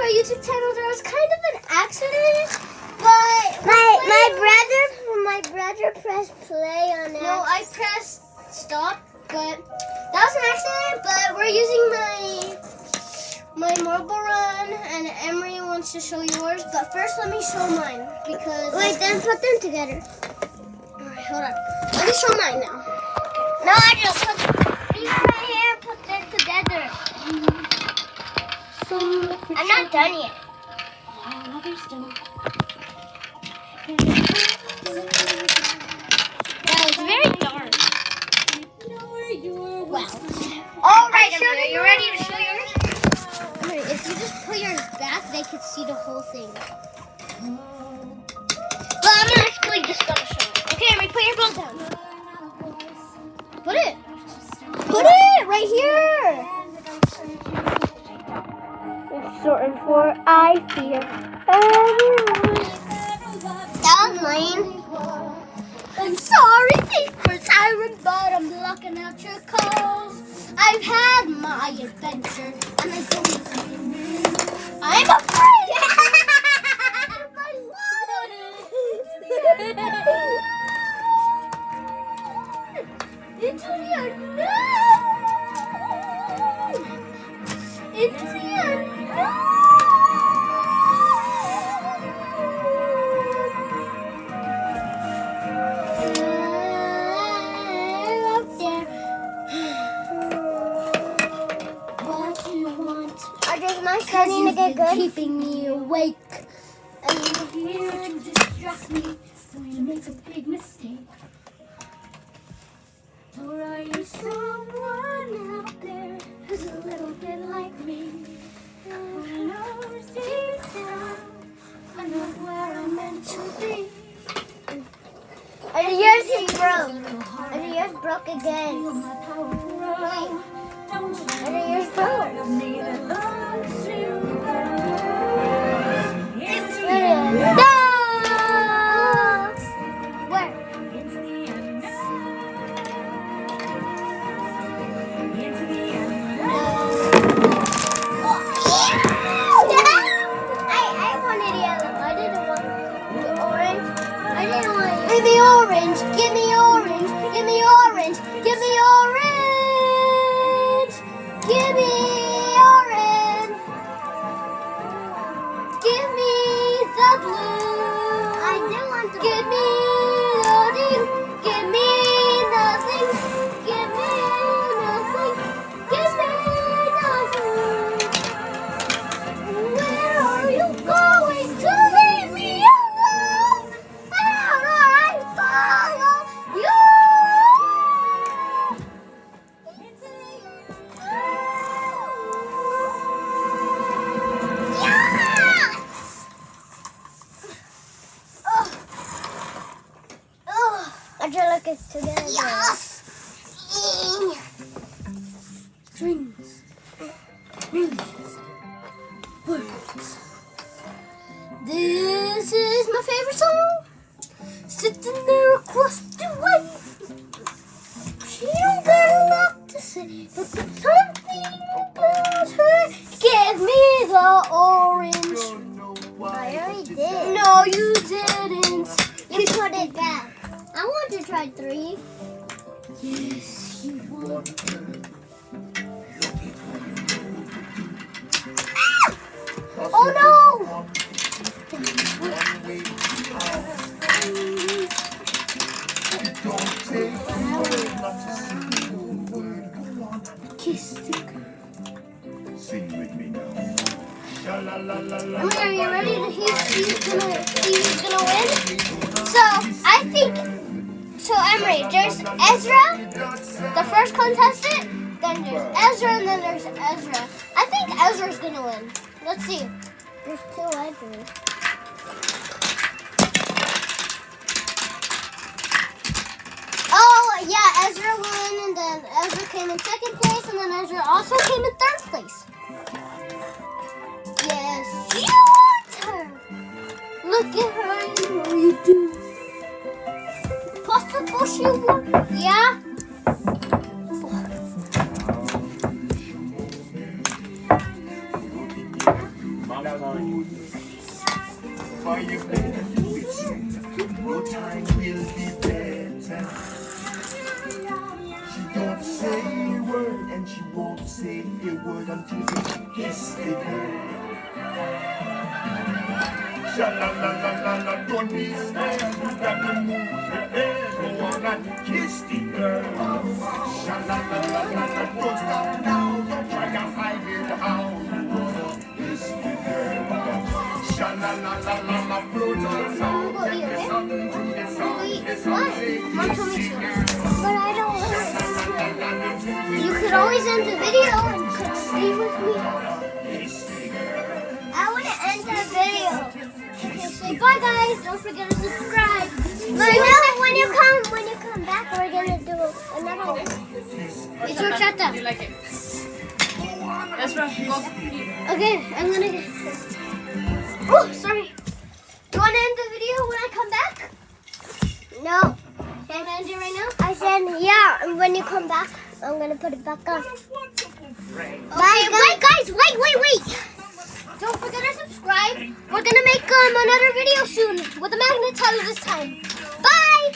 our YouTube channel. There was kind of an accident, but my brother pressed play on it. No, I pressed stop, but that was an accident. But we're using my mobile run, and Emery wants to show yours. But first, let me show mine because then put them together. All right, hold on. Let me show mine now. No, I just put these right here. Put them together. I'm not done yet. That was very dark. Wow. All right, Emily, are you ready to show yours? If you just put yours back, they could see the whole thing. But I'm actually just gonna show it. Okay, Emily, put your phone down. Put it. Put it right here. Sorting for I fear. That was lame. I'm sorry, for siren, but I'm blocking out your calls. I've had my adventure, and I don't even. I'm afraid. Into the unknown. Into the unknown. Starting to get good. Keeping me awake. And you're here to distract me, so you make a big mistake. Or are you someone out there who's a little bit like me? Who knows deep down I know where I'm meant to be. And yours is broke. And yours broke again. Right. And yours broke. No! Where? I wanted yellow. I didn't want the orange. I didn't want it. Give me orange. Give me orange. Give me orange. Give me orange. Give me orange. Give me the blue. I do want the give me loading. Give me nothing. Give me nothing. Give me nothing. Where are you going to leave me alone? How do I follow you? Angelica is together. Yes! Dreams. Millions. Words. This is my favorite song. Sitting there across the way. She don't got a lot to say, but there's something about her. Give me the orange. I already did. No, you didn't. You put it back. I want to try 3. Yes, you want. Ah! Oh no! Kiss the girl. Sing with me now. Are you ready to see who's gonna win? So I think. So Emery, there's Ezra, the first contestant, then there's Ezra, and then there's Ezra. I think Ezra's gonna win. Let's see. There's 2 Ezras. Oh yeah, Ezra won, and then Ezra came in 2nd place, and then Ezra also came in 3rd place. Yes, you want her. Look at her, you know you do. Possible she won? Yeah? For you better do it soon. Your time will be better. She don't say a word and she won't say a word until you kiss the girl. Sha-la-la-la-la-la, don't be scared. You got to move your head. Go on and kiss the girl. Sha-la-la-la-la-la, don't stop now. Don't try to hide it how you wanna kiss the girl. Sha-la-la-la-la-la, float on now. Take the sun to the sun. The sun say kiss the girl. But I don't want to. You could always end the video and could stay with me. I want to end the video. Okay, say bye guys. Don't forget to subscribe. But when you come back, we're gonna do another one. It's horchata. You like it? Let's run. Go. Okay, I'm gonna get. Oh, sorry. You wanna end the video when I come back? No. Can I end it right now? I said yeah, and when you come back, I'm gonna put it back on. Right. Bye, wait, guys, wait. Don't forget to subscribe. We're gonna make another video soon with the magnetized this time. Bye.